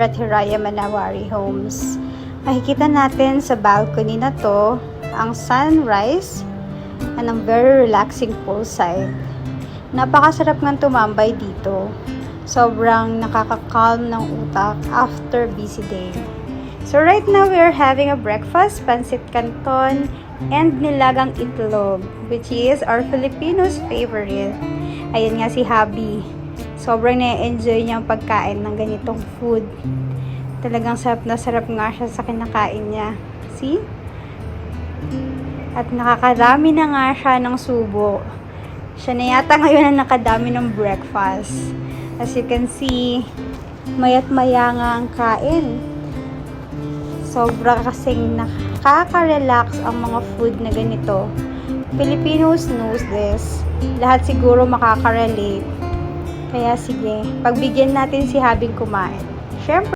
At Hiraya Manawari Homes. Makikita natin sa balcony na to ang sunrise and ang very relaxing poolside. Napakasarap nga tumambay dito. Sobrang nakaka-calm ng utak after busy day. So right now we are having a breakfast, pancit canton and nilagang itlog, which is our Filipinos favorite. Ayan nga si Habi. Sobrang na-enjoy niya ang pagkain ng ganitong food. Talagang sarap na sarap nga siya sa kinakain niya. See? At nakakarami na nga siya ng subo. Siya na yata ngayon ang nakadami ng breakfast. As you can see, mayat maya nga ang kain. Sobra kasing nakaka-relax ang mga food na ganito. Filipinos knows this. Lahat siguro makaka-relate. Kaya sige, pagbigyan natin si Habing kumain. Syempre,